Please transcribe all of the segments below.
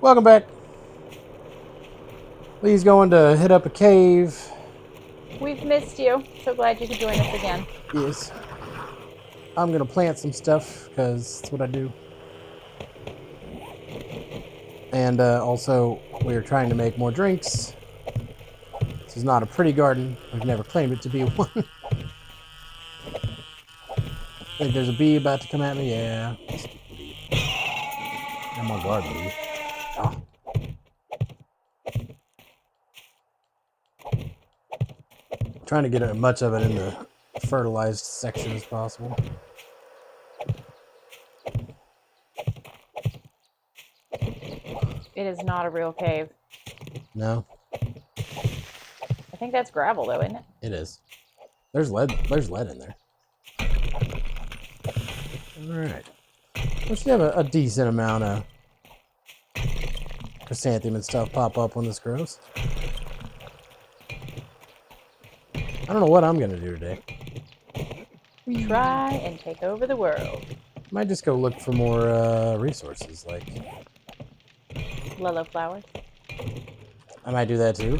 Welcome back. Lee's going to hit up a cave. We've missed you. So glad you could join us again. Yes. I'm going to plant some stuff because that's what I do. And also, we're trying to make more drinks. This is not a pretty garden. We've never claimed it to be one. I think there's a bee about to come at me. Yeah. I'm my garden bee. Oh. Trying to get as much of it in the fertilized section as possible. It is not a real cave. No, I think that's gravel, though, isn't it? it is. There's lead. There's lead in there. All right. We should have a decent amount of chrysanthemum and stuff pop up when this grows. I don't know what I'm gonna do today. Try and take over the world. Might just go look for more resources. Like Lilo flowers. I might do that too.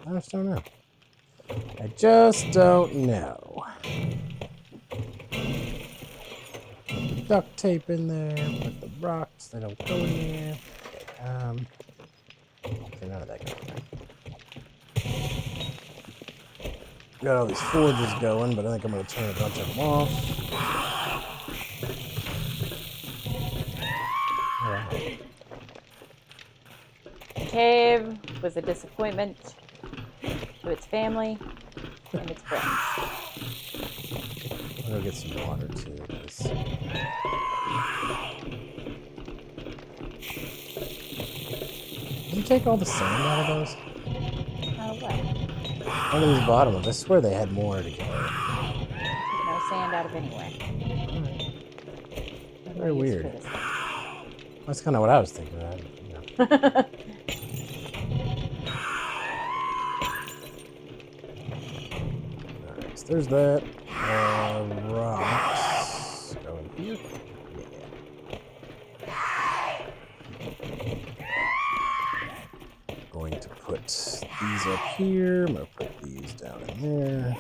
I just don't know. I just don't know. Duct tape in there. Put the rocks. They don't go in there. Okay, none of that goes in there. Got all these forges going, but I think I'm going to turn a bunch of them off. All right. The cave was a disappointment to its family and its friends. I'm going to get some water too. Did you take all the sand out of those? What? Out of these bottom ones. I swear they had more to go. No sand out of anywhere. Very weird. That's kind of what I was thinking. Alright, so there's that. Rocks. Go in here. Yeah. Going to put these up here. I'm going to put these down in there.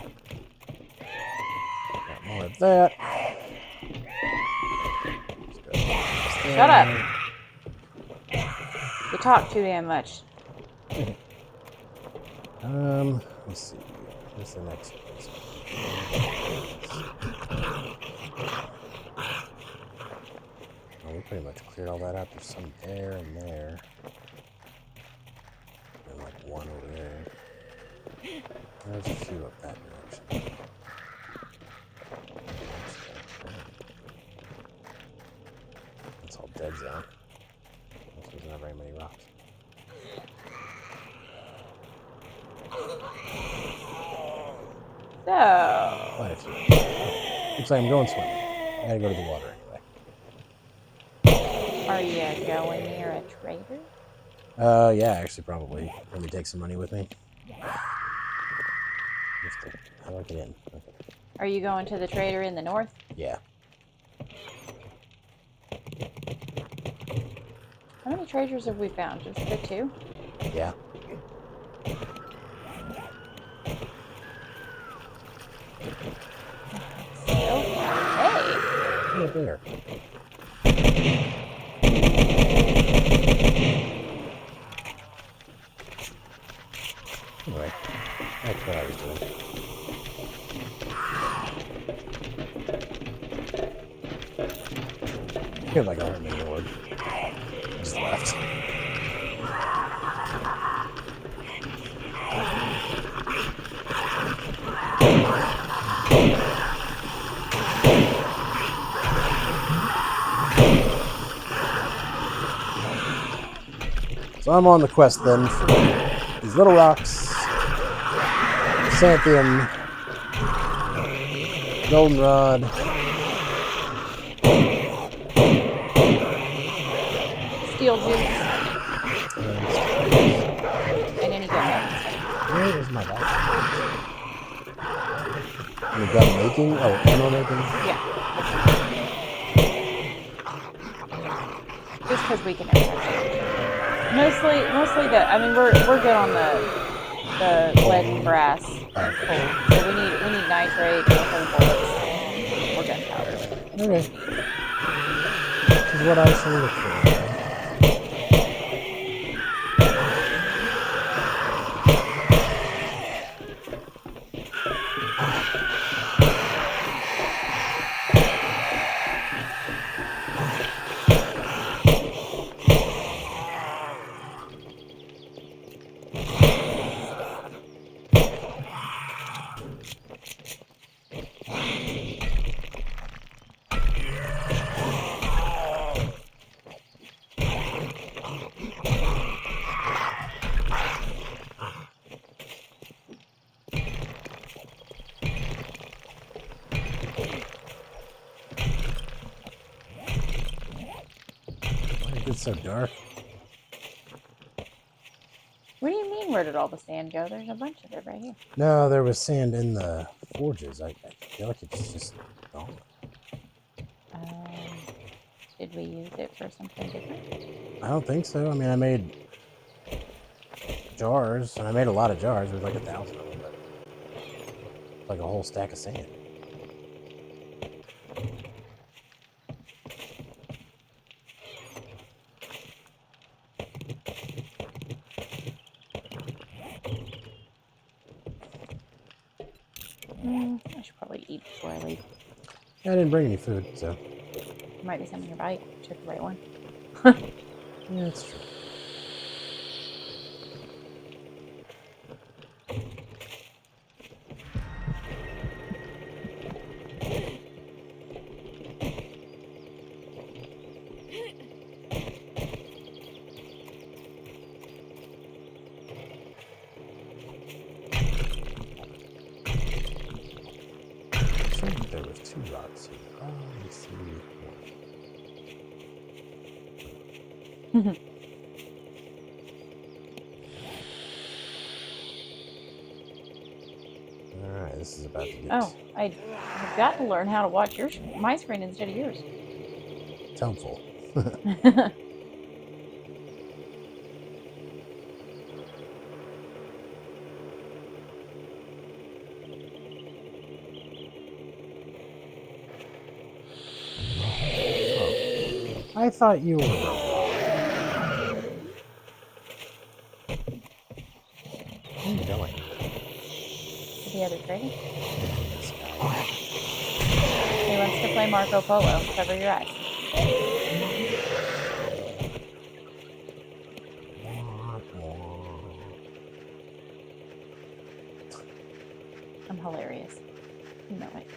Got more of that. Shut up. You talk too damn much. Let's see. What's the next place? Oh, we pretty much cleared all that out. There's some there and there. And like one over there. There's a few up that direction. That's all dead zone. There's not very many rocks. So, Quite a few. Looks like I'm going swimming. I gotta go to the water anyway. are you going near a trader? Yeah, actually, probably. Let me take some money with me. How do I get in? Okay. Are you going to the trader in the north? Yeah. How many traders have we found? Just the two? Yeah. Okay. Right there. Anyway, that's what I was doing. I feel like I heard my word. Just left. So I'm on the quest then for these little rocks, chrysanthemum, goldenrod, Steel juice. And any good ones. Where is my bag? And the gun making? Oh, ammo making? Yeah. because we can never have it. Mostly the. I mean, we're good on the lead and brass and coal. So we need nitrate, or whole bullets, or gunpowder. Okay. This is what I shall look for. It's so dark. What do you mean? Where did all the sand go? There's a bunch of it right here. No, there was sand in the forges. I feel like it's just gone. Did we use it for something different? I don't think so. I mean, I made jars, and I made a lot of jars. There's like 1,000 of them, but like a whole stack of sand. I should probably eat before I leave. I didn't bring any food, so. There might be some in your bite. Check the right one. Yeah, that's true. There was 2 lots here. Oh, I see one. Alright, this is about to get... Oh, I've got to learn how to watch my screen instead of yours. It's helpful. I thought you were wrong. Where are you going? The other dragon? He wants to play Marco Polo. Cover your eyes. I'm hilarious. You know it.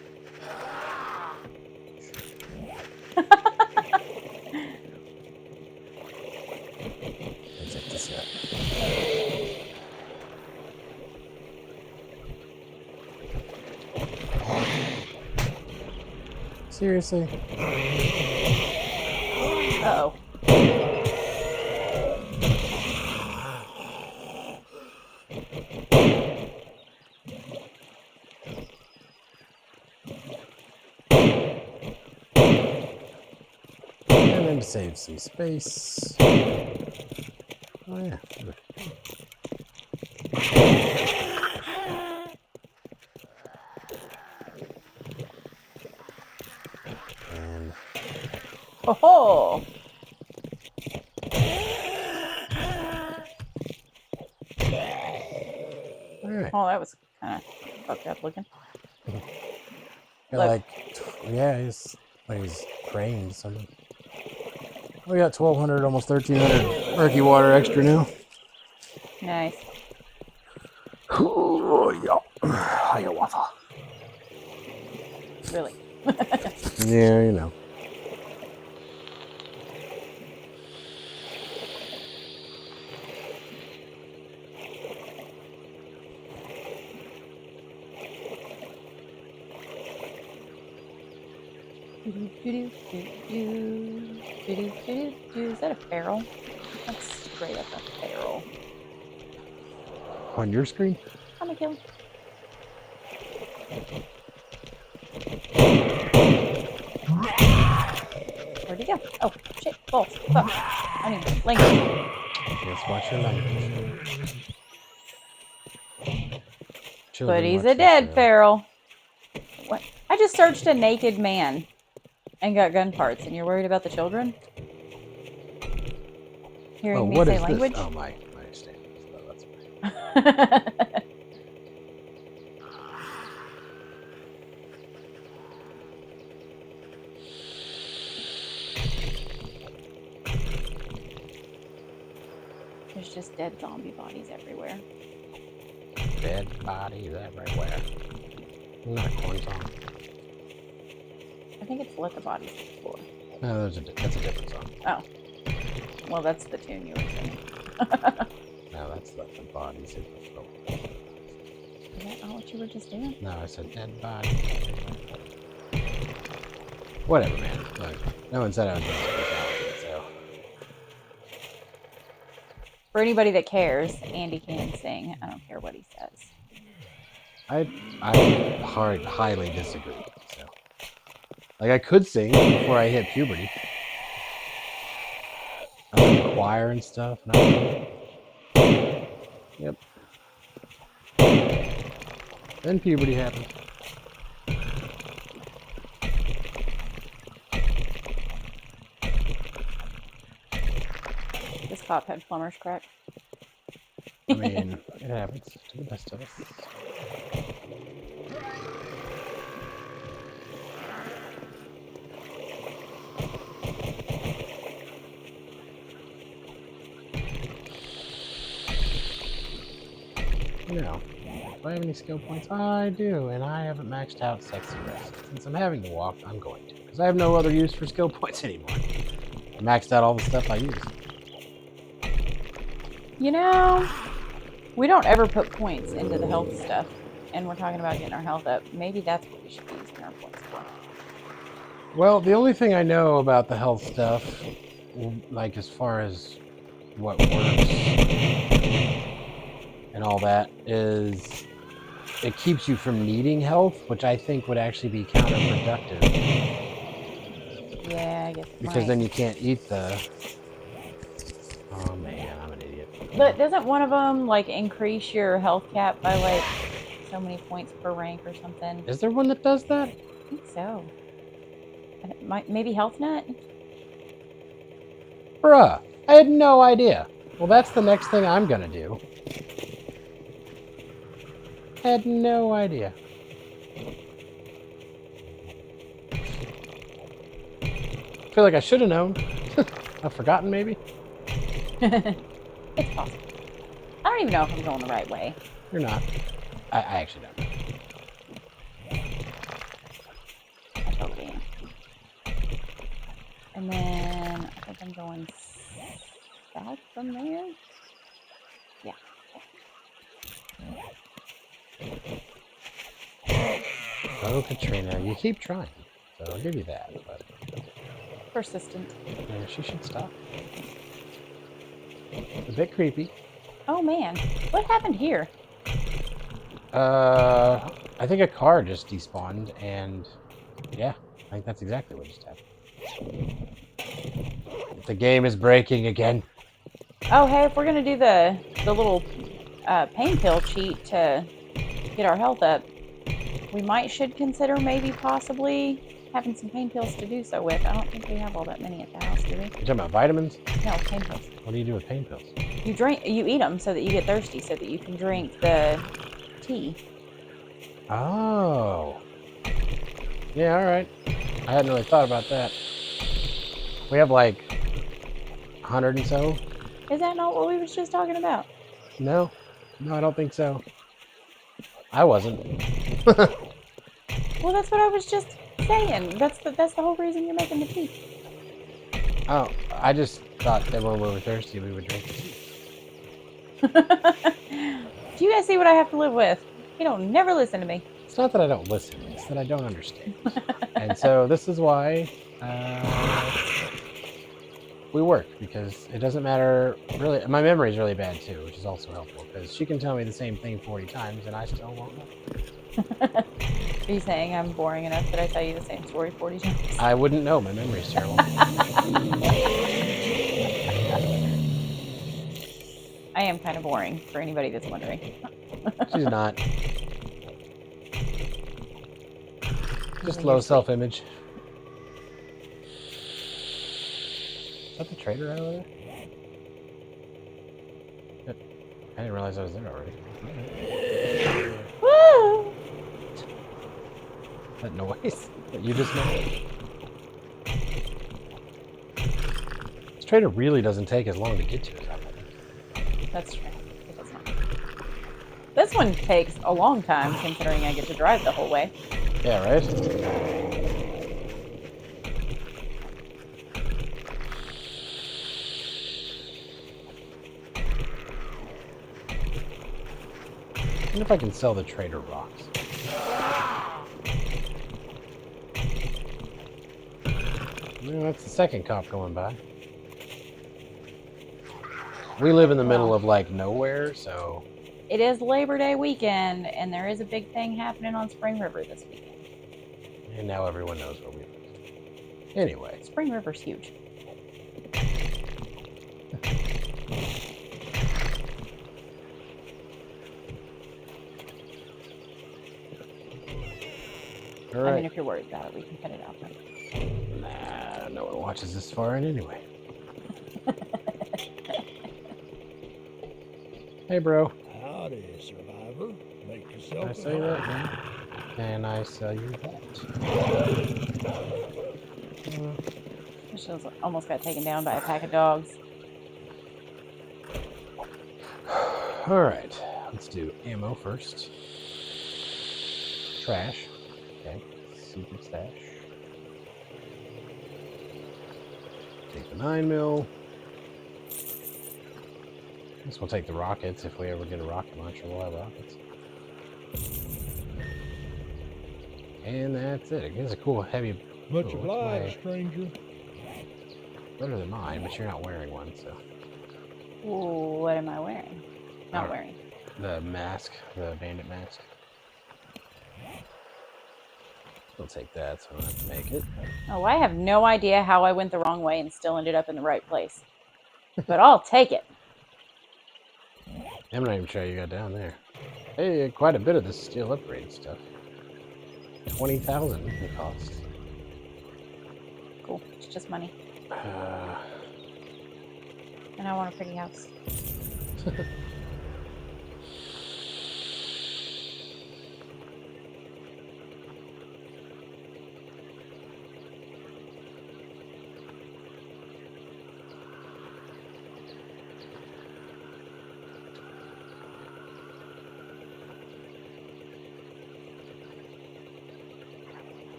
Check this out. Seriously? Uh-oh. And then to save some space. Oh yeah. And Oh! alright. Oh, that was kind of fucked up looking. Got yeah, he's praying something. We got 1,200, almost 1,300 murky water extra now. Nice. Oh, yeah. Hiawatha. Really. Yeah, you know. Is that a barrel? That's straight up a barrel. On your screen? I'm gonna kill him. Where'd Where'd he go? Oh, shit. Balls. Fuck. I mean, language. Yes, watch your language. But Children he's watch a this dead show. feral. What? I just searched a naked man and got gun parts, and you're worried about the children? Hearing Oh, me what say is language? this? Oh, my understanding. So that's right. There's just dead zombie bodies everywhere. Dead bodies everywhere. Not a corn song. I think it's Let the Bodies Hit the Floor. No, that's a different song. Oh. Well, that's the tune you were singing. No, that's Let the Bodies Hit the Floor. Is that not what you were just doing? No, I said dead bodies everywhere. Whatever, man. Look, no one said I was doing speciality, so. For anybody that cares, Andy can sing. I don't care what he says. I highly disagree. So, like, I could sing before I hit puberty. I was in choir and stuff. Yep. Then puberty happened. This cop had plumber's crack. I mean, it happens to the best of us. No. Do I have any skill points? I do, and I haven't maxed out Sexy Rest. Since I'm having to walk, I'm going to. Because I have no other use for skill points anymore. I maxed out all the stuff I use. You know, we don't ever put points into the health stuff. And we're talking about getting our health up. Maybe that's what we should be using our points for. Well, the only thing I know about the health stuff, like as far as what works and all that, is it keeps you from needing health, which I think would actually be counterproductive. Yeah, I guess. Because then you can't eat the. Oh man, I'm an idiot. But doesn't one of them like increase your health cap by like so many points per rank or something? Is there one that does that? I think so. And it might, maybe Health Nut? Bruh, I had no idea. Well, that's the next thing I'm gonna do. I had no idea. I feel like I should have known. I've forgotten, maybe. It's possible. I don't even know if I'm going the right way. You're not. I actually don't. I totally am. And then I think I'm going south from there. Yeah. Oh, Katrina, you keep trying. So I'll give you that. But Persistent. yeah, she should stop. It's a bit creepy. Oh man, what happened here? I think a car just despawned, and yeah, I think that's exactly what just happened. The game is breaking again. Oh hey, if we're gonna do the little pain pill cheat to get our health up, we should consider maybe possibly having some pain pills to do so with. I don't think we have all that many at the house, do we? You talking about vitamins? No, pain pills. What do you do with pain pills? You eat them so that you get thirsty, so that you can drink the tea. Oh. Yeah, all right. I hadn't really thought about that. We have like 100 and so. Is that not what we was just talking about? No, I don't think so. I wasn't. Well, that's what I was just saying. That's the whole reason you're making the tea. Oh, I just thought that when we were thirsty, we would drink the tea. Do you guys see what I have to live with? You don't never listen to me. It's not that I don't listen, it's that I don't understand. And so this is why we work, because it doesn't matter, really. My memory is really bad too, which is also helpful, because she can tell me the same thing 40 times and I still won't know. Are you saying I'm boring enough that I tell you the same story 40 times? I wouldn't know. My memory's terrible. I am kind of boring for anybody that's wondering. She's not. Just Well, low you're sweet. self-image. Is that the trader out over there? I didn't realize I was there already. Woo! That noise that you just made. This trader really doesn't take as long to get to as I think. That's true. It does not. This one takes a long time, considering I get to drive the whole way. Yeah, right? I wonder if I can sell the trader rocks. Well, that's the second cop going by. We live in the middle of like nowhere, so... It is Labor Day weekend, and there is a big thing happening on Spring River this weekend. And now everyone knows where we live. Anyway. Spring River's huge. All right. I mean, if you're worried about it, we can cut it out. Nah, no one watches this far in anyway. Hey, bro. Howdy, survivor. Make Can yourself I say that? No? Can I sell you that? She almost got taken down by a pack of dogs. All right. Let's do ammo first. Trash. Okay. Secret stash. Take the 9mm. I guess we'll take the rockets. If we ever get a rocket launcher, we'll have rockets. And that's it. It gives a cool heavy... Much Ooh, obliged, stranger. Better than mine, but you're not wearing one, so... Ooh, what am I wearing? Not wearing. The mask. The bandit mask. We'll take that, so I don't have to make it. Oh, I have no idea how I went the wrong way and still ended up in the right place. But I'll take it. I'm not even sure you got down there. Hey, quite a bit of this steel upgrade stuff. 20,000 it costs. Cool. It's just money. And I want a pretty house.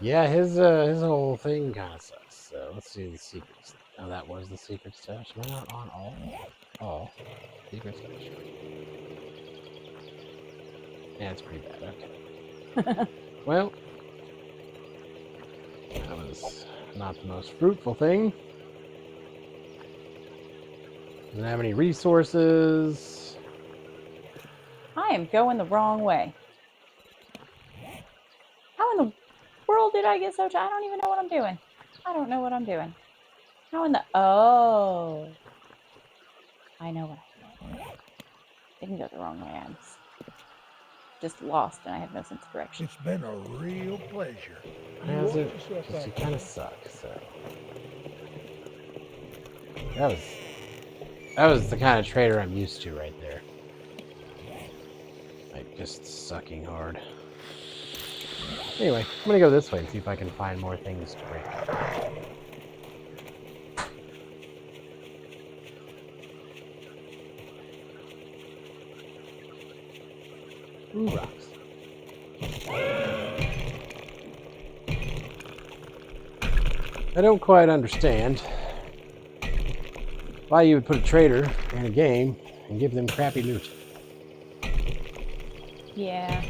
Yeah, his whole thing kind of sucks. So let's see the secrets. Oh, that was the secret stash. Am I not on all secret stash? Yeah, it's pretty bad. Okay. Well, that was not the most fruitful thing. Doesn't have any resources. I am going the wrong way. How in the world did I get so tired? I don't even know what I'm doing. I don't know what I'm doing. How in the... Oh. I know what I'm doing. Didn't go the wrong way. I'm just lost and I have no sense of direction. It's been a real pleasure. Has it? She kind of sucks. So that was the kind of trader I'm used to right there. Like just sucking hard. Anyway, I'm gonna go this way and see if I can find more things to break. Ooh, rocks. I don't quite understand why you would put a trader in a game and give them crappy loot. Yeah.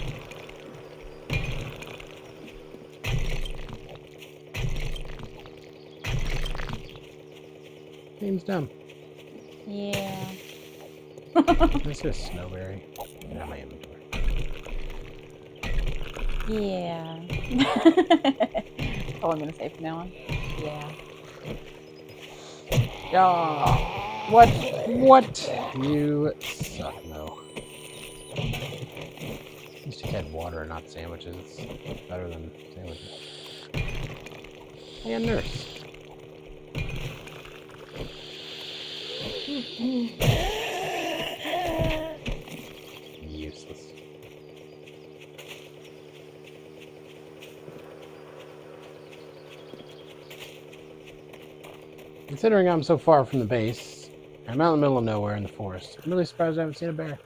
Seems dumb. Yeah. This is snowberry. Yeah, my inventory. Yeah. All I'm gonna say from now on. Yeah. Yeah. What? You suck, no. At least you had water and not sandwiches. It's better than sandwiches. Hey, a nurse. Useless. Considering I'm so far from the base, I'm out in the middle of nowhere in the forest. I'm really surprised I haven't seen a bear.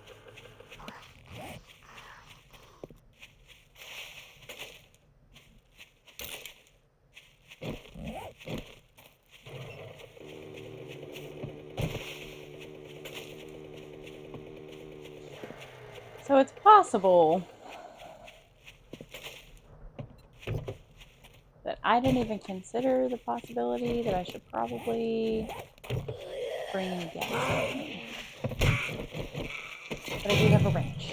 So it's possible that I didn't even consider the possibility that I should probably bring gas with me. But I do have a wrench.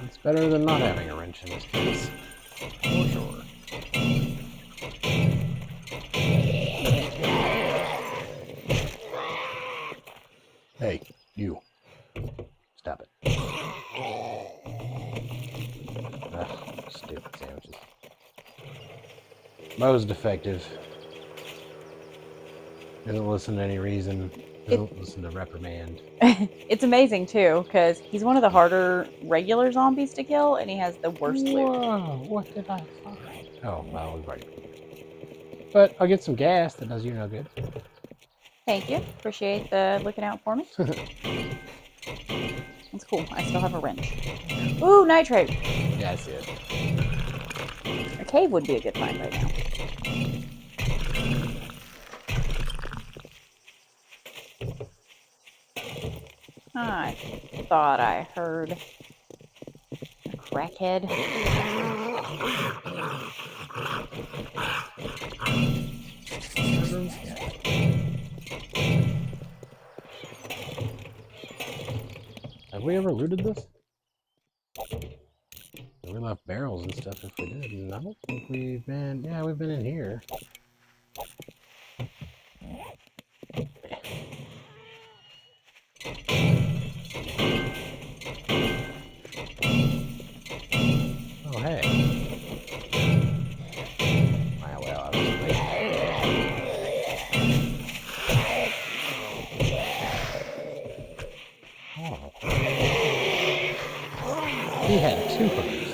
It's better than not having a wrench in this case. For sure. Hey, you. Stop it. Ugh, stupid sandwiches. Mo's defective. Doesn't listen to any reason. Doesn't listen to reprimand. It's amazing too, because he's one of the harder regular zombies to kill, and he has the worst loot. Whoa, what did I find? Oh, well, we've already. But I'll get some gas that does you no good. Thank you. Appreciate the looking out for me. It's cool. I still have a wrench. Ooh, nitrate. Yeah, I see it. A cave would be a good find right now. I thought I heard a crackhead. Have we ever looted this? We left barrels and stuff if we did, and I don't think we've been... Yeah, we've been in here. Oh, hey. Well, I was late. Oh. He had two hookers.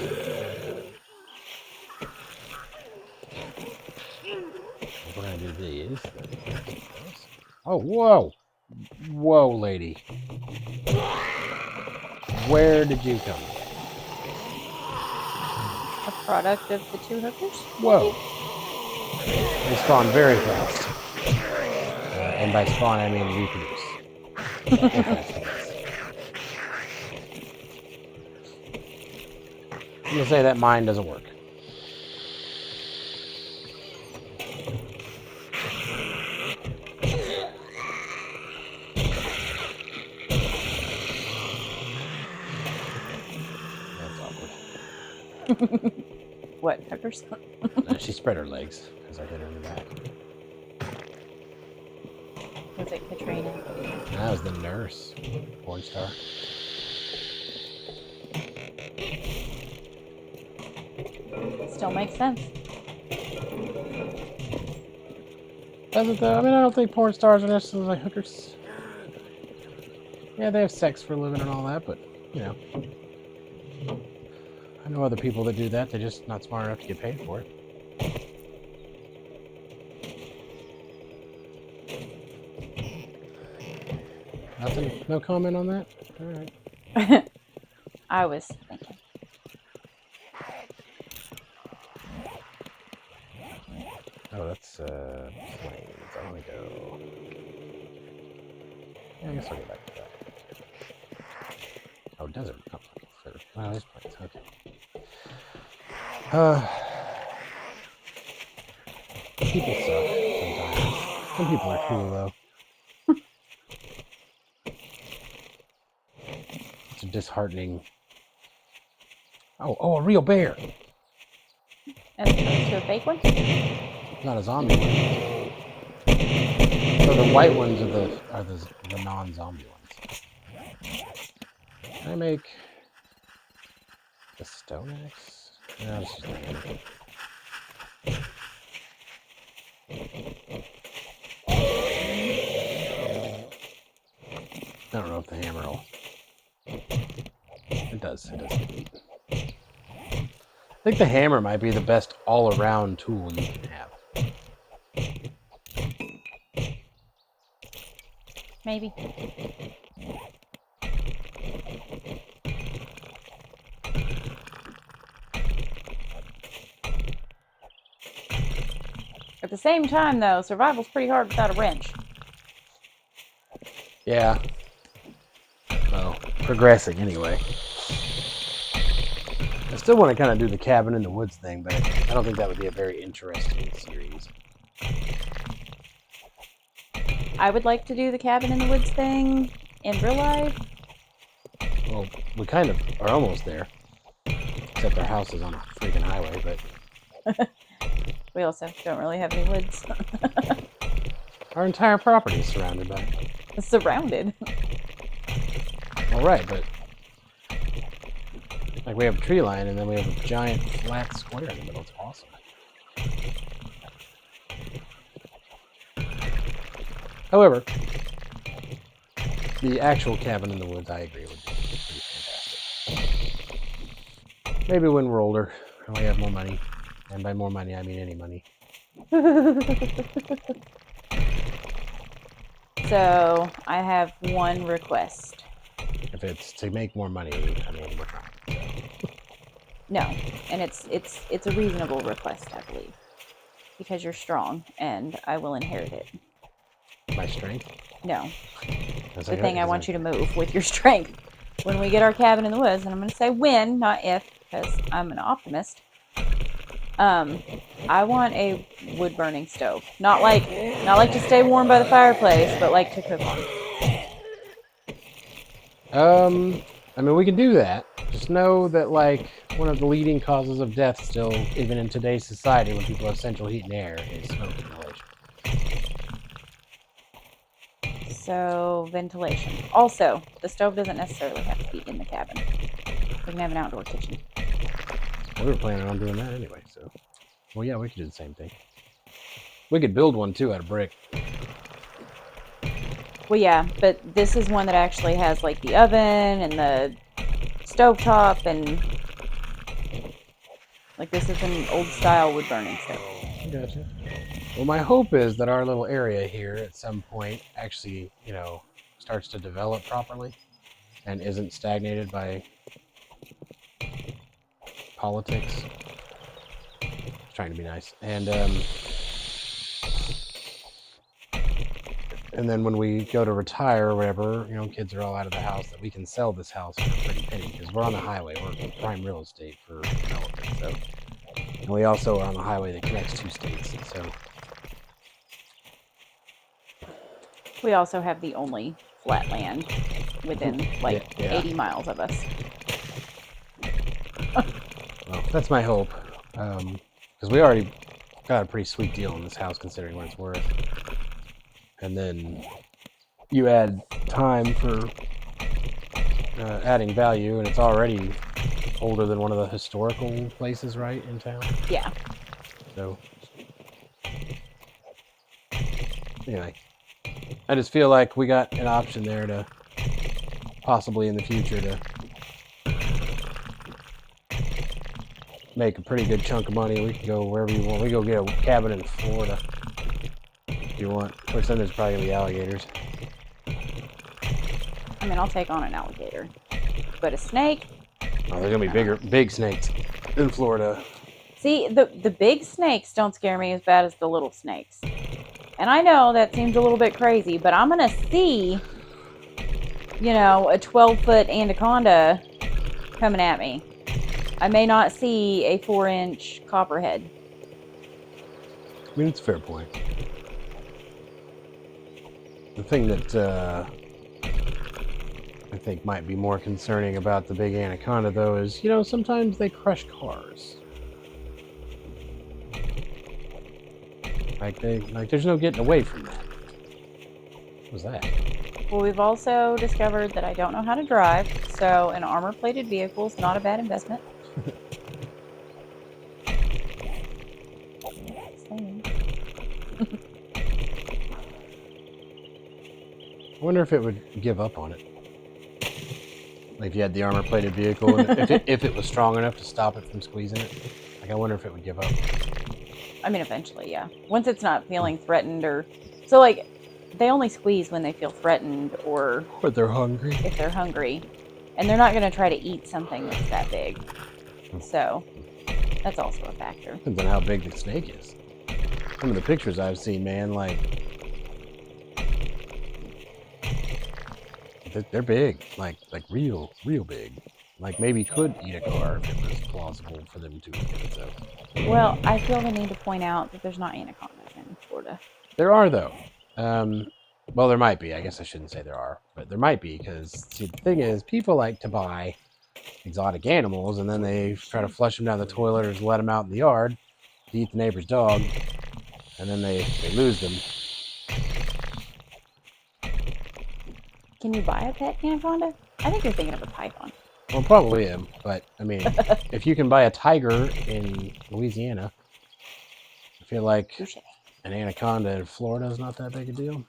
We're gonna do these. Oh, whoa! Whoa, lady. Where did you come from? A product of the two hookers? Whoa. They spawn very fast. And by spawn, I mean reproduce. I'm gonna say that mine doesn't work. That's awkward. What, hookers? No, she spread her legs because I hit her in the back. Was it Katrina? That was the nurse. Porn star. Still makes sense. Doesn't though? I mean, I don't think porn stars are necessarily like hookers. Yeah, they have sex for a living and all that, but, you know. I know other people that do that. They're just not smart enough to get paid for it. Nothing? No comment on that? All right. I was thinking. Oh, that's plains. I want to go. Yeah, I guess I'll go back to that. Oh, desert. Oh, sure. Oh, there's plains. Okay. People suck sometimes. Some people are cool though. disheartening. Oh, a real bear. As opposed to a fake one? Not a zombie one. So the white ones are the non-zombie ones. Can I make the stone axe? No, it's just a hammer. I don't know if the hammer will. It does. It does get beat. I think the hammer might be the best all-around tool you can have. Maybe. At the same time, though, survival's pretty hard without a wrench. Yeah. Well, progressing anyway. I still want to kind of do the cabin in the woods thing, but I don't think that would be a very interesting series. I would like to do the cabin in the woods thing in real life. Well, we kind of are almost there. Except our house is on a freaking highway, but We also don't really have any woods. our entire property is surrounded by it. It's surrounded. All right, but like we have a tree line, and then we have a giant flat square in the middle. It's awesome. However, the actual cabin in the woods, I agree, would be pretty fantastic. Maybe when we're older and we have more money, and by more money I mean any money. So I have one request. If it's to make more money, I mean we're trying. So. No, and it's a reasonable request, I believe, because you're strong, and I will inherit it. My strength? No, That's the thing I want you to move with your strength. When we get our cabin in the woods, and I'm going to say when, not if, because I'm an optimist. I want a wood burning stove, not like to stay warm by the fireplace, but like to cook on. I mean, we can do that. Just know that, like, one of the leading causes of death still, even in today's society, when people have central heat and air, is smoke inhalation. So, ventilation. Also, the stove doesn't necessarily have to be in the cabin. We can have an outdoor kitchen. We were planning on doing that anyway, so... Well, yeah, we could do the same thing. We could build one, too, out of brick. Well, yeah, but this is one that actually has, like, the oven and the stovetop and... Like, this is an old-style wood-burning stove. Gotcha. Well, my hope is that our little area here at some point actually, you know, starts to develop properly and isn't stagnated by politics. Trying to be nice. And then when we go to retire or whatever, you know, kids are all out of the house, that we can sell this house for a pretty penny because we're on the highway. We're prime real estate for development. So, and we also are on the highway that connects two states. So. We also have the only flat land within, like, yeah. 80 miles of us. Well, that's my hope. Because we already got a pretty sweet deal on this house considering what it's worth. And then you add time for adding value, and it's already older than one of the historical places, right, in town? Yeah. So, anyway, I just feel like we got an option there to possibly in the future to make a pretty good chunk of money. We can go wherever you want. We go get a cabin in Florida if you want. Of course, then there's probably gonna be alligators. I mean, I'll take on an alligator. But a snake? Oh, there's gonna be big snakes in Florida. See, the big snakes don't scare me as bad as the little snakes. And I know that seems a little bit crazy, but I'm gonna see, you know, a 12-foot anaconda coming at me. I may not see a 4-inch copperhead. I mean, it's a fair point. The thing that I think might be more concerning about the big anaconda, though, is, you know, sometimes they crush cars. Like there's no getting away from that. What was that? Well, we've also discovered that I don't know how to drive, so an armor-plated vehicle is not a bad investment. Same. I wonder if it would give up on it. Like if you had the armor-plated vehicle, and if it was strong enough to stop it from squeezing it. Like I wonder if it would give up. I mean, eventually, yeah. Once it's not feeling threatened or... So, like, they only squeeze when they feel threatened or Or they're hungry. if they're hungry. And they're not going to try to eat something that's that big. So, that's also a factor. Depends on how big the snake is. Some of the pictures I've seen, man, like they're big, like real big. Like maybe could eat a car if it was plausible for them to eat themselves. Well, I feel the need to point out that there's not anacondas in Florida. There are though. Well, there might be. I guess I shouldn't say there are, but there might be because see, the thing is, people like to buy exotic animals and then they try to flush them down the toilet or just let them out in the yard to eat the neighbor's dog, and then they lose them. Can you buy a pet anaconda? I think you're thinking of a python. Well, probably am, but I mean, if you can buy a tiger in Louisiana, I feel like Touché. an anaconda in Florida is not that big a deal.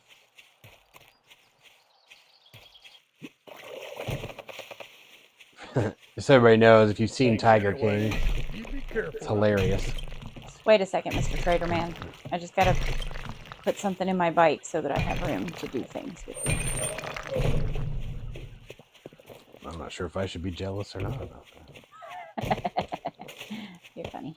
Just so everybody knows, if you've seen Tiger King, You be careful. it's hilarious. Wait a second, Mr. Trader Man. I just gotta put something in my bike so that I have room to do things with you. I'm not sure if I should be jealous or not about that. You're funny.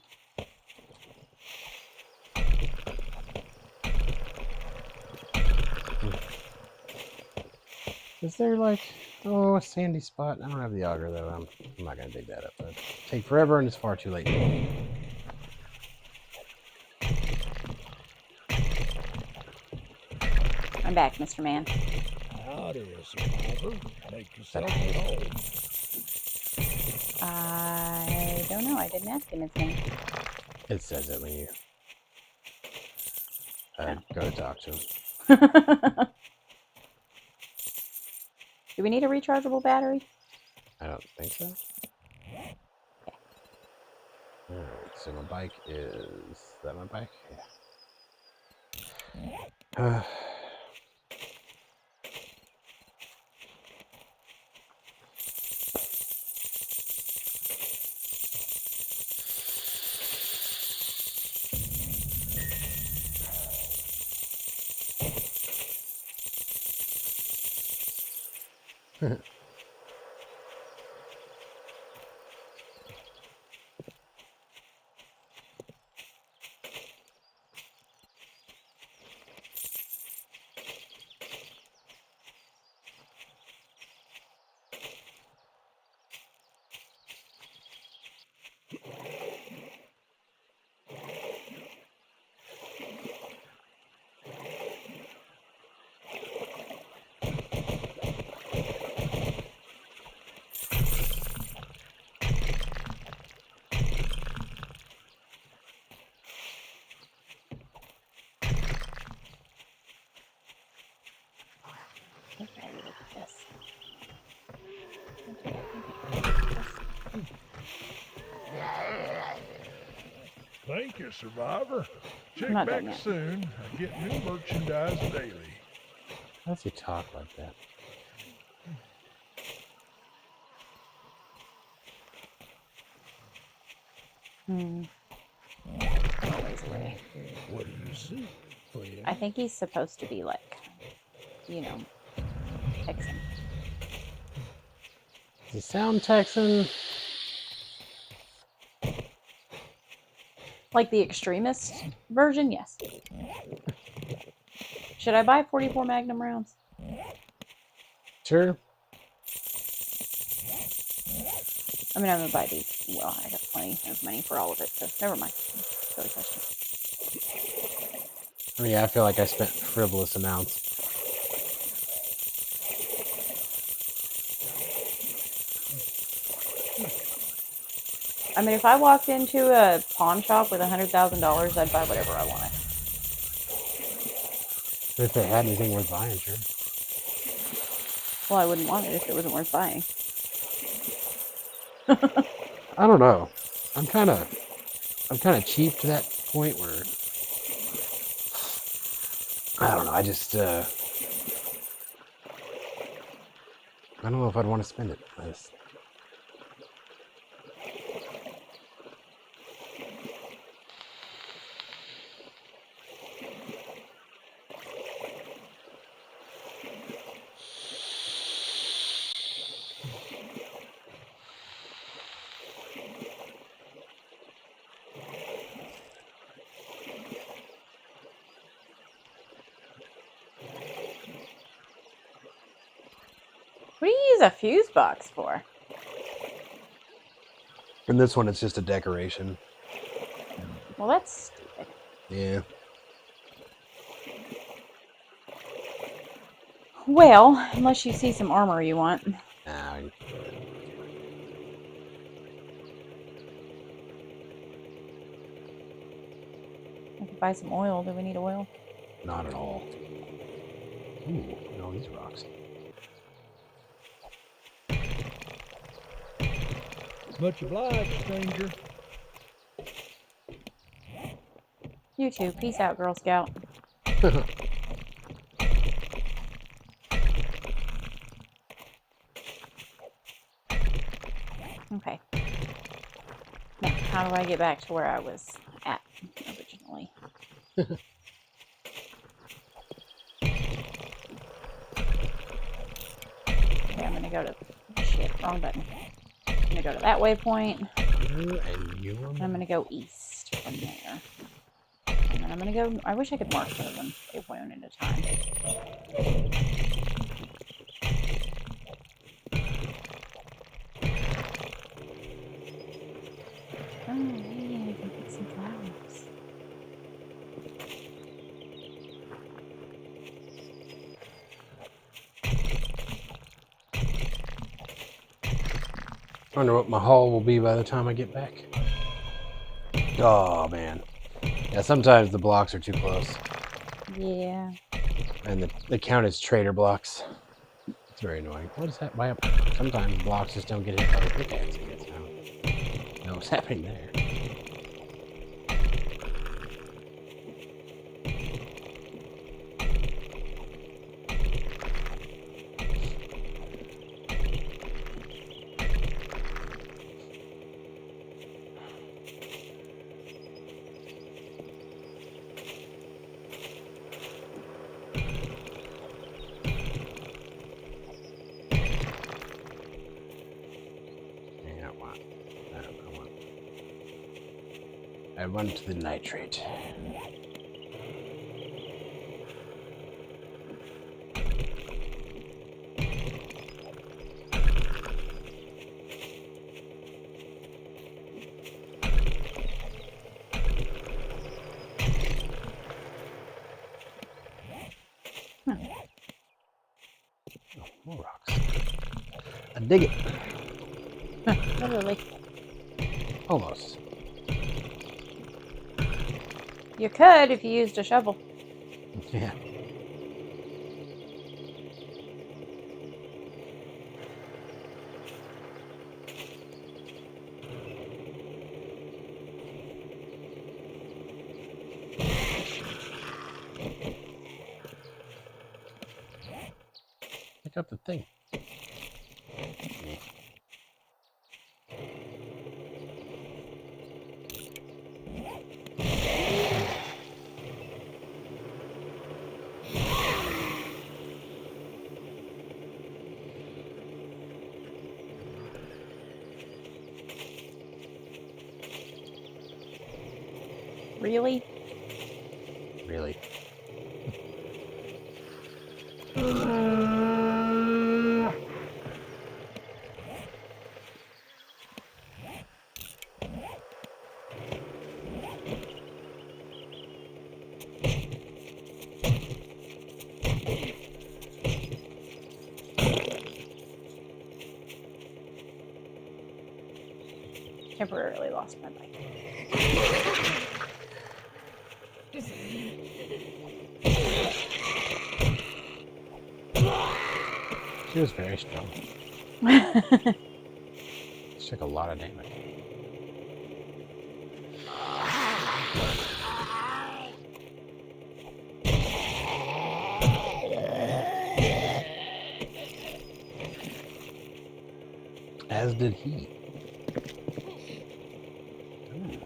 Is there like, a sandy spot? I don't have the auger though. I'm not gonna dig that up. It'd take forever and it's far too late. I'm back, Mr. Man. Howdy, survivor. Make yourself at home. I don't know. I didn't ask him his name. It says it when you go to talk to him. Do we need a rechargeable battery? I don't think so. Alright, so my bike is that my bike? Yeah. Okay, look at this. Thank you, survivor. Check Not back done yet. soon. I get new merchandise daily. How does he talk like that? What do you see, friend? I think he's supposed to be like, Texan. Does he sound Texan? Like the extremist version, yes. Should I buy 44 Magnum rounds? Sure. I mean, I'm gonna buy these. Well, I got plenty of money for all of it, so never mind. Silly question. I mean, I feel like I spent frivolous amounts. I mean, if I walked into a pawn shop with $100,000, I'd buy whatever I wanted. If they had anything worth buying, sure. Well, I wouldn't want it if it wasn't worth buying. I don't know. I'm kind of cheap to that point where I don't know. I just I don't know if I'd want to spend it. What do you use a fuse box for? And this one, it's just a decoration. Well, that's stupid. Yeah. Well, unless you see some armor you want. Nah, I could buy some oil. Do we need oil? not at all. Ooh, look at all these rocks. Much obliged, stranger. You too. Peace out, Girl Scout. Okay. Now, how do I get back to where I was at originally? Okay, I'm gonna go to... Shit, wrong button. I'm gonna go to that waypoint. And I'm gonna go east from there. And then I'm gonna go... I wish I could mark them a waypoint at a time. Oh, yeah, I can pick some flowers. I wonder what my haul will be by the time I get back. Oh, man. Yeah, sometimes the blocks are too close. Yeah. And they count as trader blocks. It's very annoying. What is that? Sometimes blocks just don't get hit by the pickaxe. I guess. I don't know what's happening there. I run to the nitrate. Oh, more rocks. I dig it. Literally. Almost. You could if you used a shovel. Yeah. Pick up the thing. Really? Really? temporarily lost my bike. She was very strong. She took a lot of damage. As did he. Ooh.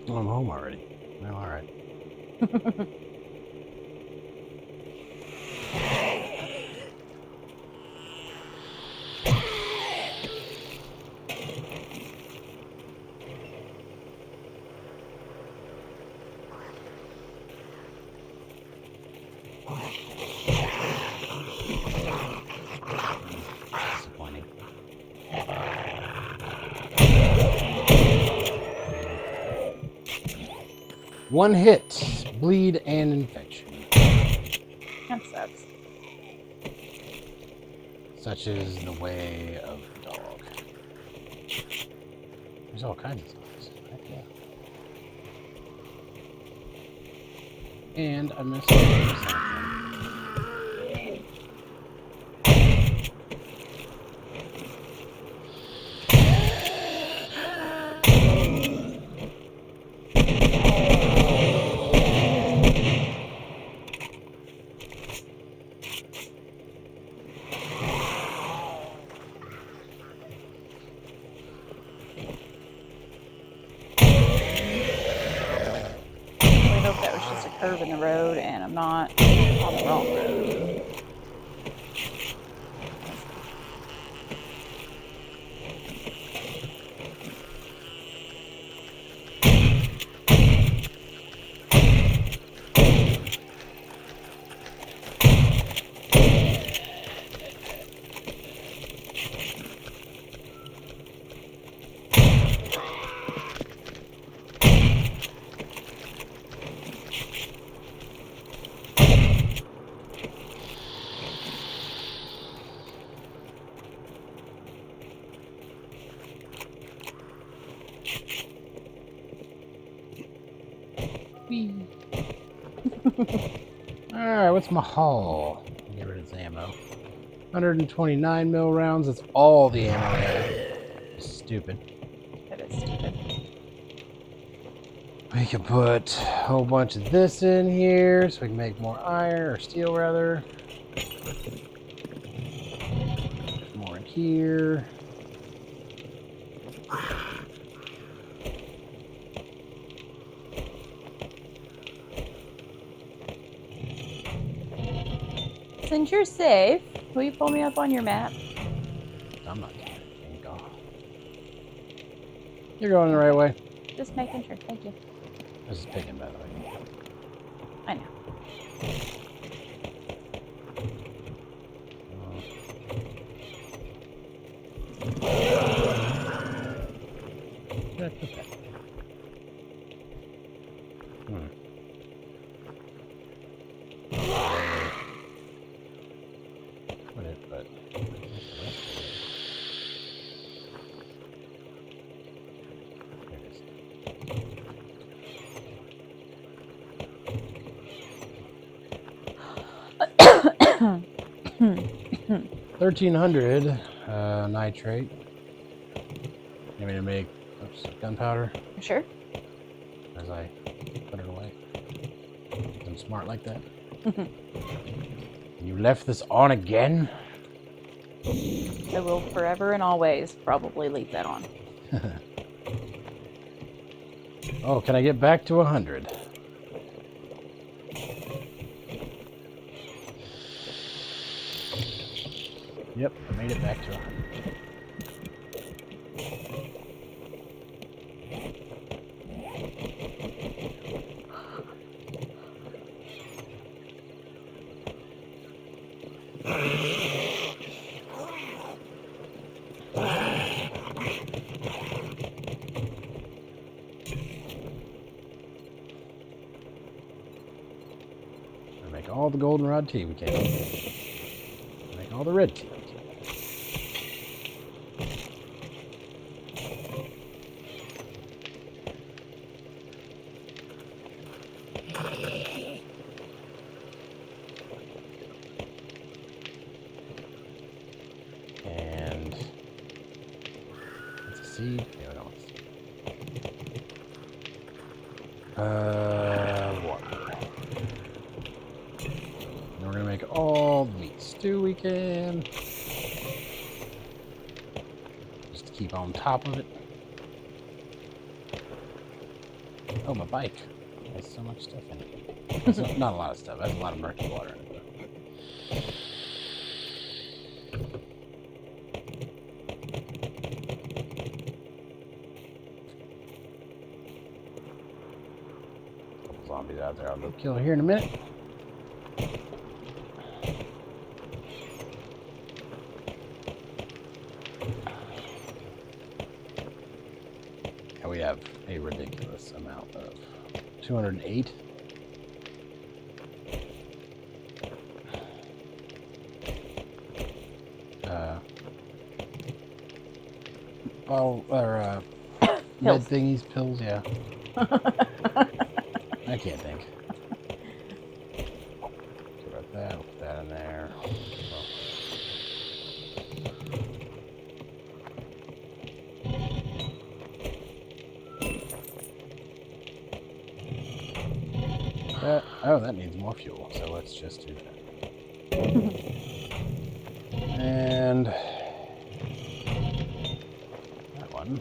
Well, I'm home already. Well, all right. Disappointing. One hit, bleed and infection. That sucks. Such is the way of the dog. There's all kinds of zombies. Heck yeah. And I missed something. I hope that was just a curve in the road and I'm not on the wrong road. Alright, what's my haul? Get rid of this ammo. 129 mil rounds, that's all the ammo I have. Stupid. That is stupid. We can put a whole bunch of this in here so we can make more iron, or steel rather. More in here. Since you're safe, will you pull me up on your map? I'm not doing anything. Go. You're going the right way. Just making sure. Thank you. This is picking, by the way. I know. Where did I put that? What did I put? There it is. 1,300 nitrate. You want me to make gunpowder Sure. as I put it away? I'm smart like that. You left this on again? I will forever and always probably leave that on. Oh, can I get back to 100? Yep, I made it back to 100. Make all the goldenrod tea we can. Make all the red tea we can. And it's a seed. Yeah, no, it's water. And we're gonna make all the meat stew we can. Just to keep on top of it. Oh, my bike has so much stuff in it. It's not a lot of stuff. It has a lot of murky water in it. Couple zombies out there. I'll go kill here in a minute. And we have a ridiculous amount of 208. Med thingies, pills, yeah. I can't think. What about that? We'll put that in there. That needs more fuel, so let's just do that. And that one.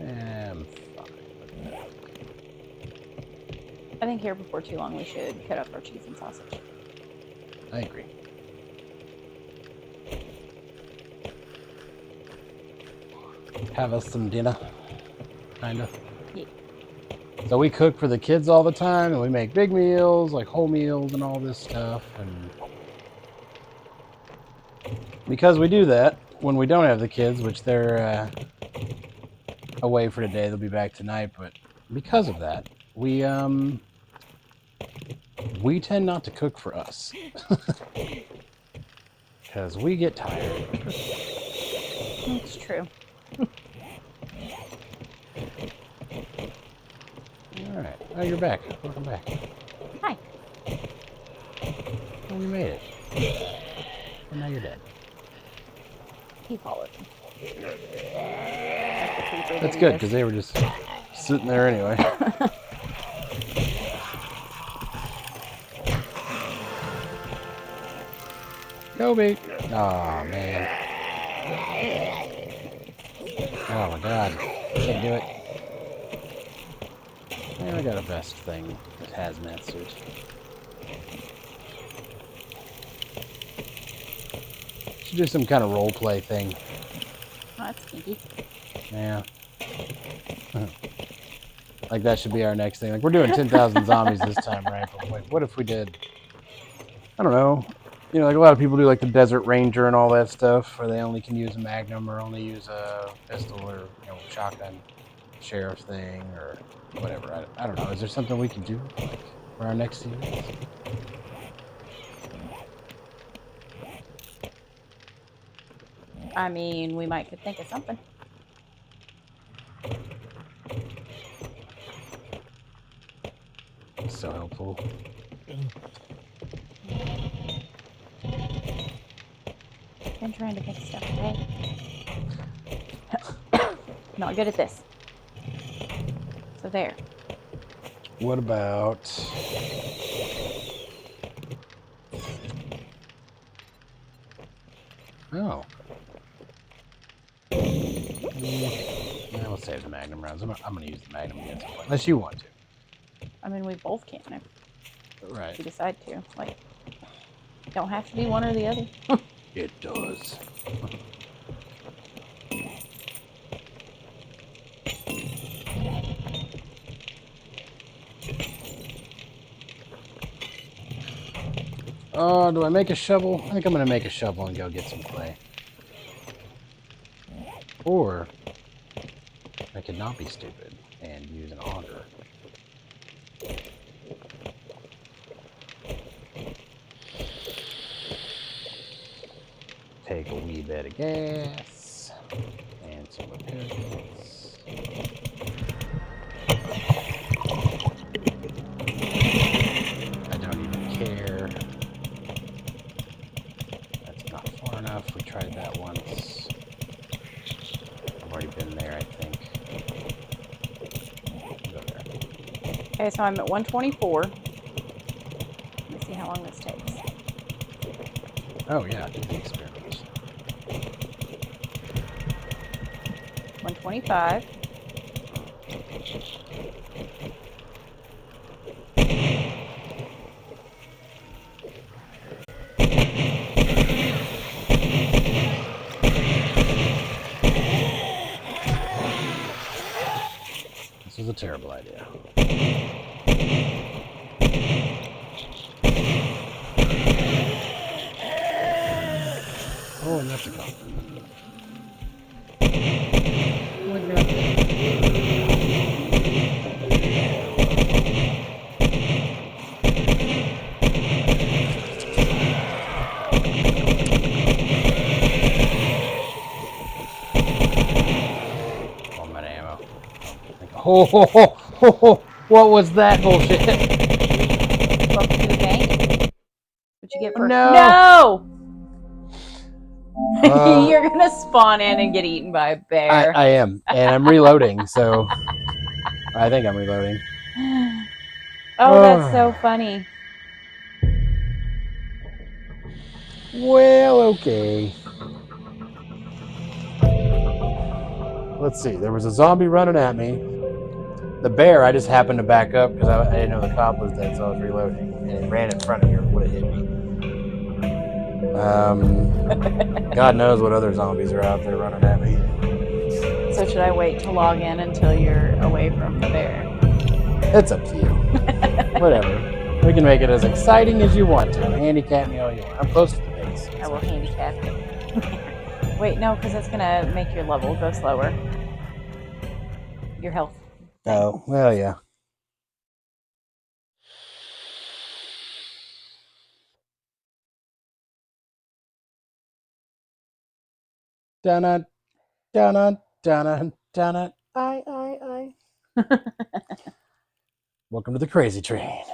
And fine. I think here before too long we should cut up our cheese and sausage. I agree. Have us some dinner, kinda. Yeah. So we cook for the kids all the time, and we make big meals, like whole meals and all this stuff. And because we do that, when we don't have the kids, which they're away for today, they'll be back tonight. But because of that, we tend not to cook for us because we get tired. It's true. All right. Oh, you're back. Welcome back. Hi. Oh, you made it. And now you're dead. He followed me. That's good, because they were just sitting there anyway. Kobe! Aw, man. Oh my god. Can't do it. Yeah, I got a vest thing. A hazmat suit. Should do some kind of role play thing. Oh, that's kinky. Yeah. Like that should be our next thing. Like we're doing 10,000 zombies this time, right? But like, what if we did? I don't know. You know, like a lot of people do, like the Desert Ranger and all that stuff, where they only can use a Magnum or only use a pistol or shotgun, sheriff thing or whatever. I don't know. Is there something we can do like for our next series? I mean, we might could think of something. So helpful. Been trying to think of stuff, okay? Not good at this. So there. What about... Oh. Yeah, we'll save the Magnum rounds. I'm going to use the Magnum again some point, unless you want to. I mean, we both can if Right. we decide to. Like, don't have to be one or the other. It does. Oh, do I make a shovel? I think I'm going to make a shovel and go get some clay. Or I could not be stupid and use an auger. Take a wee bit of gas and some repair kits. I don't even care. That's not far enough. We tried that once. I've already been there, I think. Go there. Okay, so I'm at 124. Let me see how long this takes. Oh yeah, do the experiments. 125. This is a terrible idea. Oh, and that's a cop. One minute ammo. Oh, what was that bullshit? Welcome to the game. What you get for No! You're gonna spawn in and get eaten by a bear. I am, and I'm reloading, so I think I'm reloading. Oh, that's so funny. Well, okay. Let's see. There was a zombie running at me. The bear, I just happened to back up because I didn't know the cop was dead, so I was reloading, and it ran in front of me or would have hit me. God knows what other zombies are out there running at me. So should I wait to log in until you're away from the bear? It's up to you. Whatever. We can make it as exciting as you want to. Handicap me all you want. I'm close to the base. I will handicap you. Wait, no, because that's gonna make your level go slower. Your health. Oh, well, yeah. Dun dun dun dun. I. Welcome to the crazy train.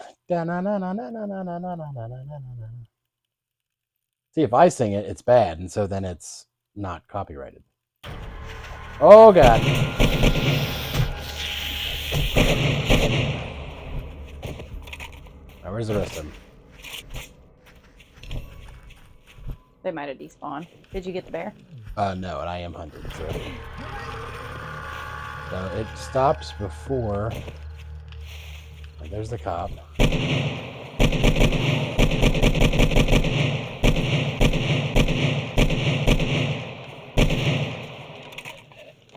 See, if I sing it, it's bad, and so then it's not copyrighted. Oh, God. Now, where's the rest of them? They might have despawned. Did you get the bear? No, and I am hunted, so it stops before. Oh, there's the cop.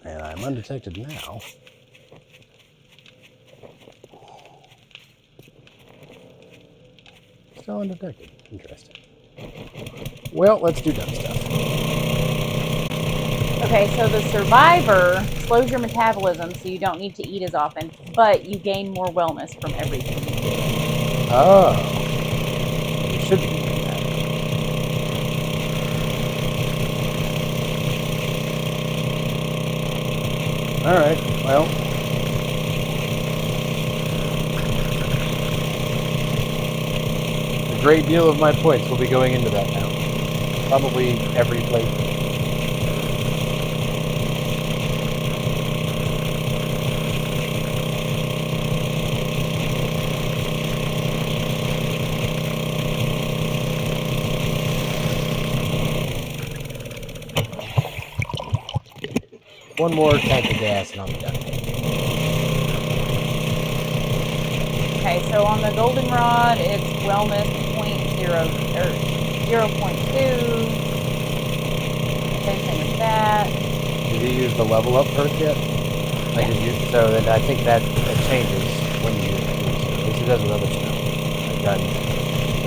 And I'm undetected now. Still undetected. Interesting. Well, let's do dumb stuff. Okay, so the survivor slows your metabolism so you don't need to eat as often, but you gain more wellness from everything you do. Oh. You should be doing that. Alright, well. A great deal of my points will be going into that now. Probably every playthrough. One more tank of gas and I'll be done. Okay, so on the goldenrod, it's wellness 0.0 or 0.2. Same thing as that. Did you use the level up perk yet? Like so then I think that changes when you use it. At least it does with other stuff. I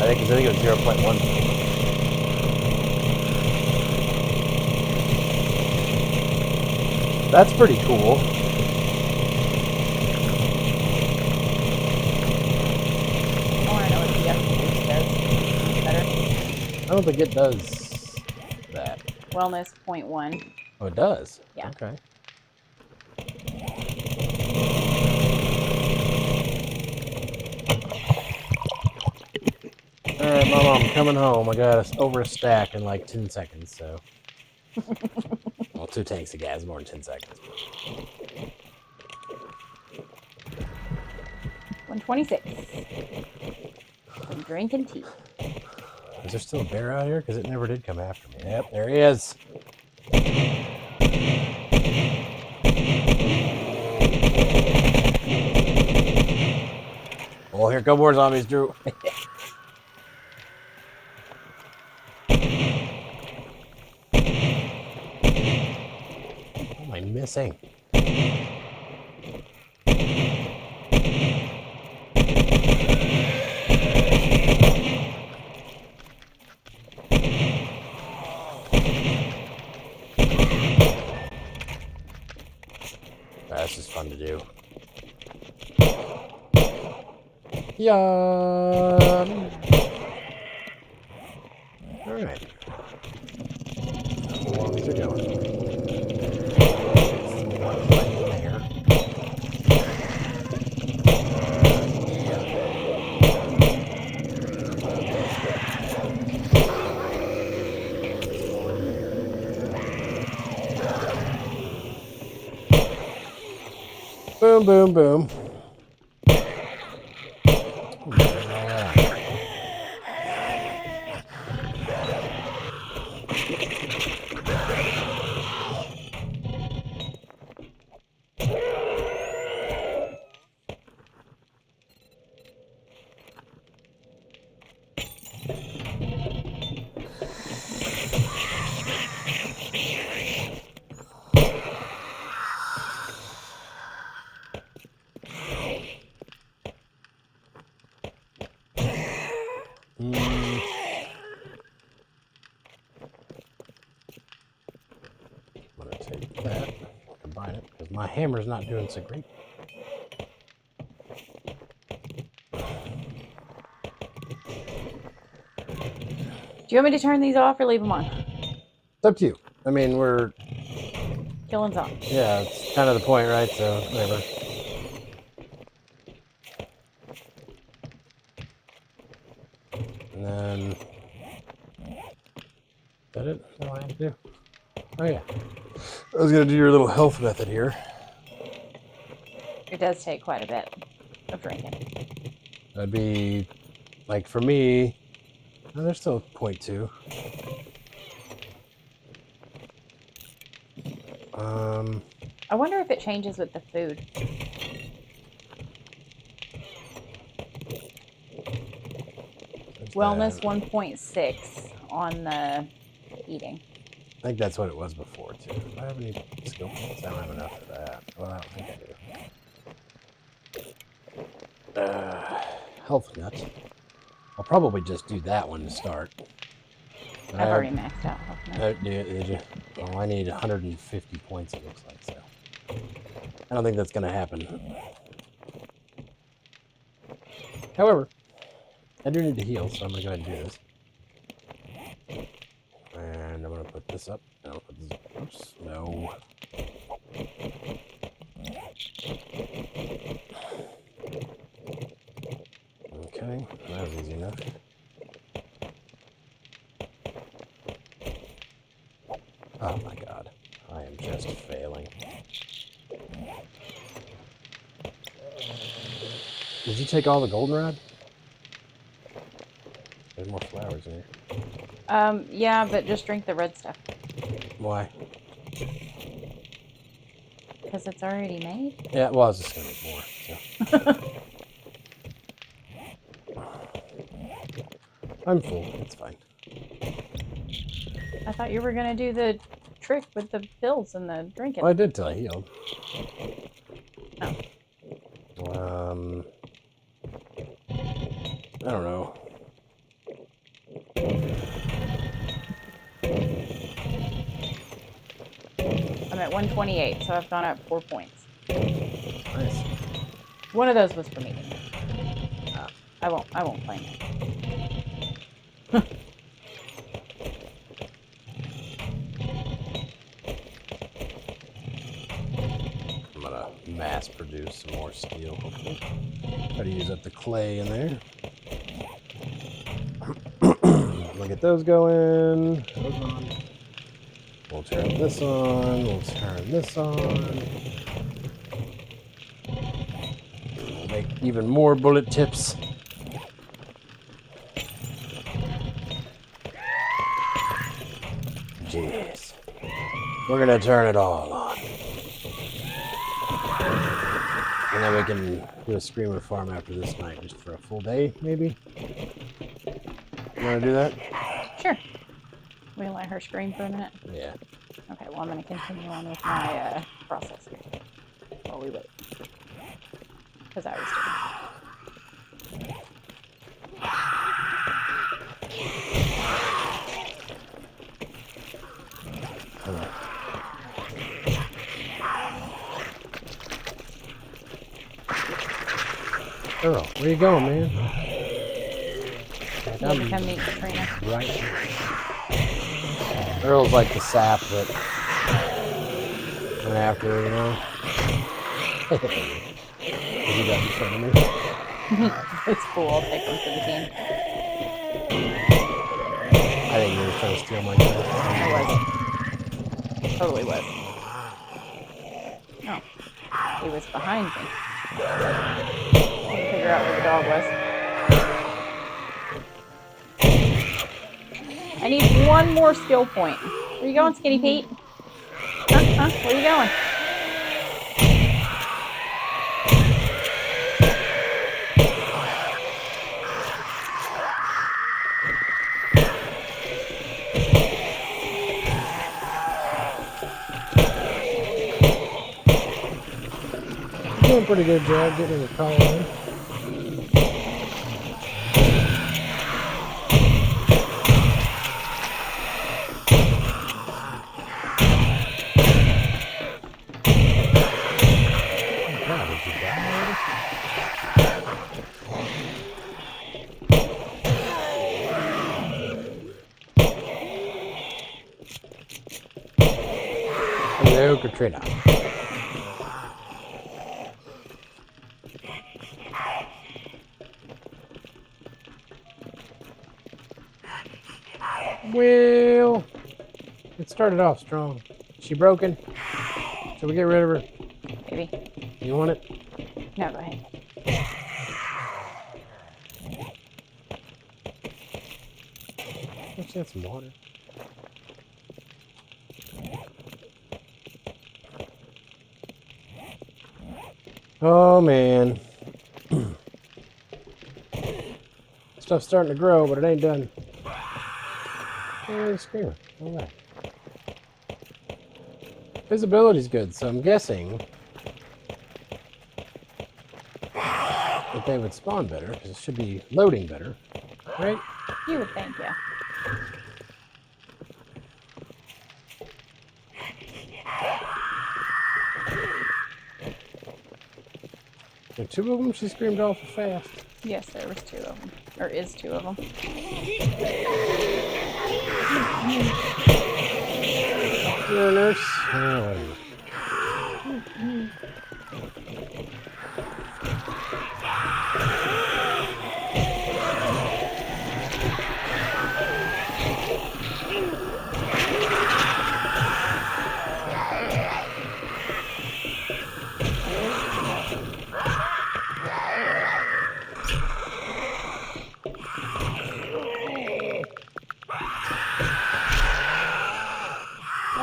think it was 0.1. That's pretty cool. I want to know what the actual boost does. It's better. I don't think it does that. Wellness 0.1. Oh, it does? Yeah. Okay. All right, Mom, I'm coming home. I got over a stack in like 10 seconds, so. Well, 2 tanks of gas, more than 10 seconds. 126. I'm drinking tea. Is there still a bear out here? Because it never did come after me. Yep, there he is. Well, here come more zombies, Drew. What am I missing? That's just fun to do. Yum. All right. How long is it going? There. Boom, boom, boom. I'm going to take that, combine it, because my hammer's not doing so great. Do you want me to turn these off or leave them on? It's up to you. I mean, we're... Killing zombies. Yeah, it's kind of the point, right? So, whatever. And then... Is that it? That's all I have to do? Oh, yeah. I was going to do your little health method here. It does take quite a bit of drinking. That'd be... Like, for me... Oh, there's still 0.2. I wonder if it changes with the food. Wellness 1.6 on the eating. I think that's what it was before, too. Do I have any skill points? I don't have enough of that. Well, I don't think I do. Health nut. I'll probably just do that one to start. I've already maxed out health nut. Did you? Yeah. Oh, I need 150 points, it looks like, so. I don't think that's going to happen. However, I do need to heal, so I'm going to go ahead and do this. And I'm going to put this up. And I'll put this. Oops. No. Okay. That was easy enough. Oh my god. I am just failing. Did you take all the goldenrod? There's more flowers in here. Yeah, but just drink the red stuff. Why? Because it's already made? Yeah, well, I was just going to make more. So. I'm full. It's fine. I thought you were going to do the trick with the pills and the drinking. Well, I did till I healed. Oh. I don't know. I'm at at 128, so I've gone up 4 points. Nice. One of those was for me. Ah. I won't claim it. I'm gonna mass produce some more steel, hopefully. Try to use up the clay in there. We'll get those going. Those on. We'll turn this on. We'll turn this on. We'll make even more bullet tips. Jeez. We're gonna turn it all on. And then we can do a screamer farm after this night, just for a full day, maybe? You wanna do that? Sure. We can let her scream for a minute. Yeah. Okay, well, I'm going to continue on with my process here while we wait. Because I was doing Hello. Earl, where you going, man? You need to come meet Katrina. Right here. Earl's like the sap that went after her, you know? Has he got in front of me? It's cool. I'll take one for the team. I think he was trying to steal my gun. I was. Totally was. Oh. He was behind me. Couldn't figure out where the dog was. I need one more skill point. Where you going, Skinny Pete? Huh? Where you going? You're doing a pretty good job getting the collar in. Hello, Katrina. Well, it started off strong. She broken. Shall we get rid of her? Maybe. You want it? No, go ahead. Let's add some water. Oh man. Stuff's starting to grow, but it ain't done. Hey, screamer. All right. Visibility's good, so I'm guessing that they would spawn better, because it should be loading better, right? You would think, yeah. There are two of them. She screamed awful fast. Yes, there was two of them. Or is two of them. You're a nurse? Oh,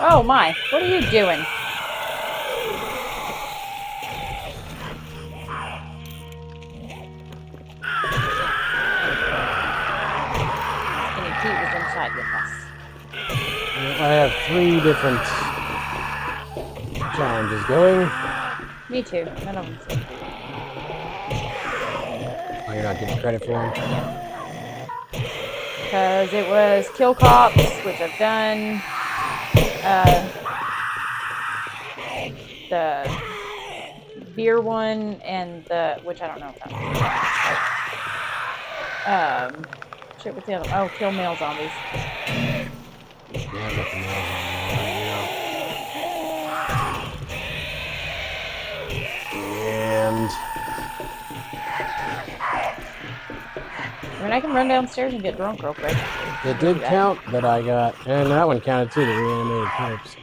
Oh my, what are you doing? Skinny Pete was inside with us. I have 3 different challenges going. Me too. None of them. Oh, you're not getting credit for them? Because it was kill cops, which I've done. the beer one and the, which I don't know if that was. Shit, what's the other one? Oh, kill male zombies. Yeah, I got the nails on there right now. And I mean, I can run downstairs and get drunk real quick. it did count that I got, and that one counted too, the reanimated corpse.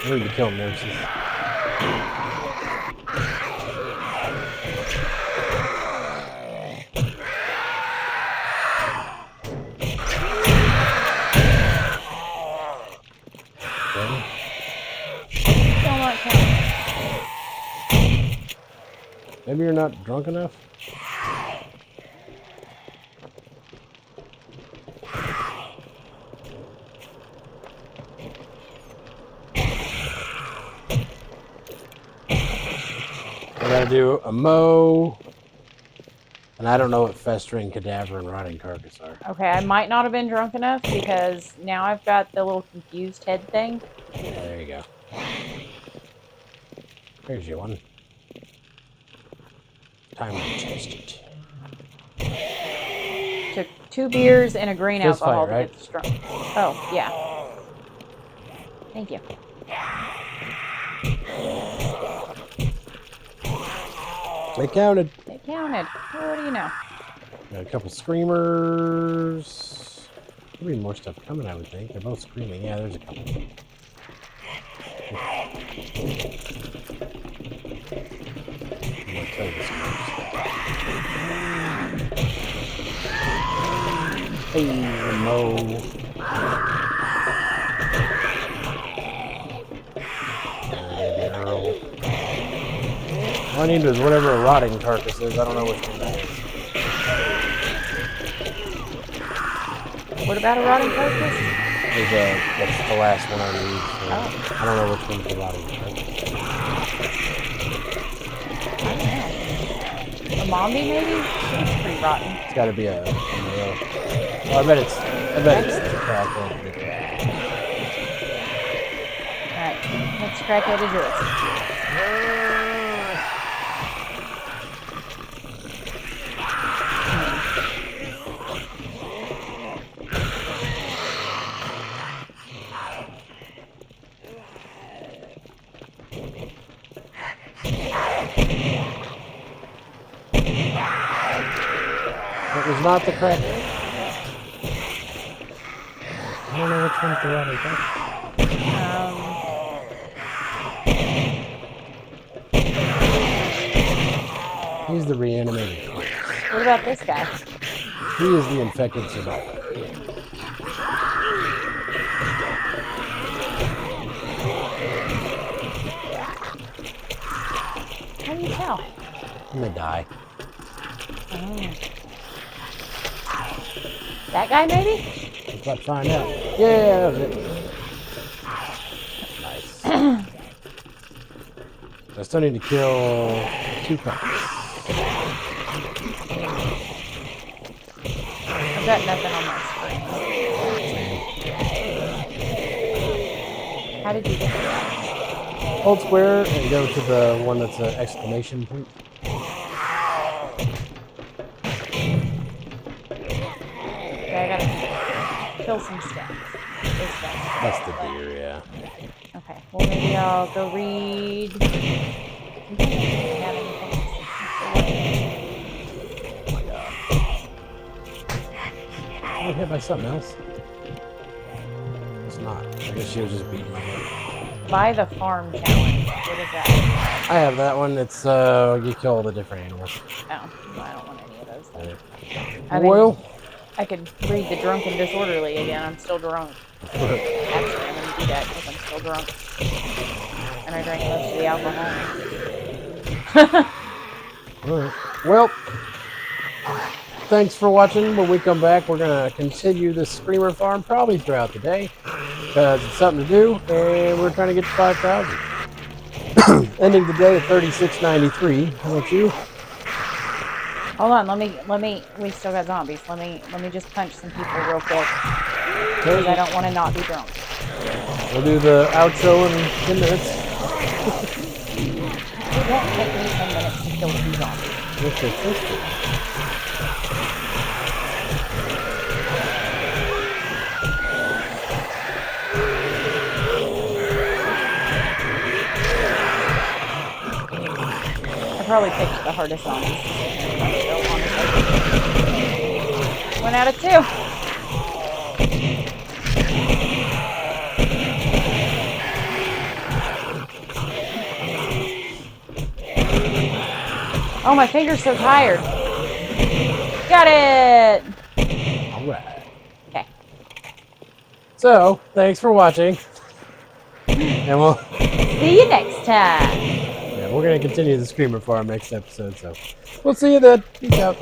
I need to kill nurses. Okay. Still not counting. Maybe you're not drunk enough? I gotta do a mow, and I don't know what festering cadaver and rotting carcass are. Okay, I might not have been drunk enough because now I've got the little confused head thing. There you go. Here's your one. Time to test it. Took 2 beers and a green Fist alcohol fight, to right? get strong. Oh, yeah. Thank you. They counted. It counted. Well, what do you know? Got a couple screamers. There'll be more stuff coming, I would think. They're both screaming. Yeah, there's a couple. I'm gonna tell you some more stuff. Hey, Mo. All I need is whatever a rotting carcass is. I don't know which one that is. What about a rotting carcass? That's the last one I need. So Oh. I don't know which one's the rotting carcass. I don't know. A zombie, maybe? Seems pretty rotten. It's got to be a male. Oh, I bet it's the crackhead. Alright, next crackhead is yours. It was not the crackhead. I don't know which one's the rotting carcass. He's the reanimated corpse. What about this guy? He is the infected survivor. How do you tell? I'm gonna die. Oh. That guy, maybe? Let's about to find out. Yeah, that was it. Nice. I still need to kill 2 cops. I've got nothing on my screen. How did you get that? Hold square and go to the one that's an exclamation point. Okay, I gotta kill some stuff. This guy. That's the deer, yeah. Okay, well maybe I'll go read. Oh my god. I was hit by something else. It's not. I guess she was just beating my head. Buy the farm challenge. What is that? I have that one. It's you kill the different animals. Oh, well, I don't want any of those. Then. Well, I could read the drunk and disorderly again. I'm still drunk. Actually, I'm going to do that because I'm still drunk. And I drank most of the alcohol. alright. Well, thanks for watching. When we come back, we're going to continue this Screamer farm probably throughout the day because it's something to do, and we're trying to get to 5,000. Ending the day at 36.93. How about you? Hold on, let me. We still got zombies. Let me just punch some people real quick because I don't want to not be drunk. We'll do the outro in 10 minutes. It won't take me 10 minutes to kill 2 zombies. Okay, that's good. I probably picked the hardest zombies. One out of 2. Oh, my finger's so tired. Got it! All right. Okay. So, thanks for watching. And we'll... See you next time. Yeah, we're going to continue the Screamer Farm next episode, so we'll see you then. Peace out.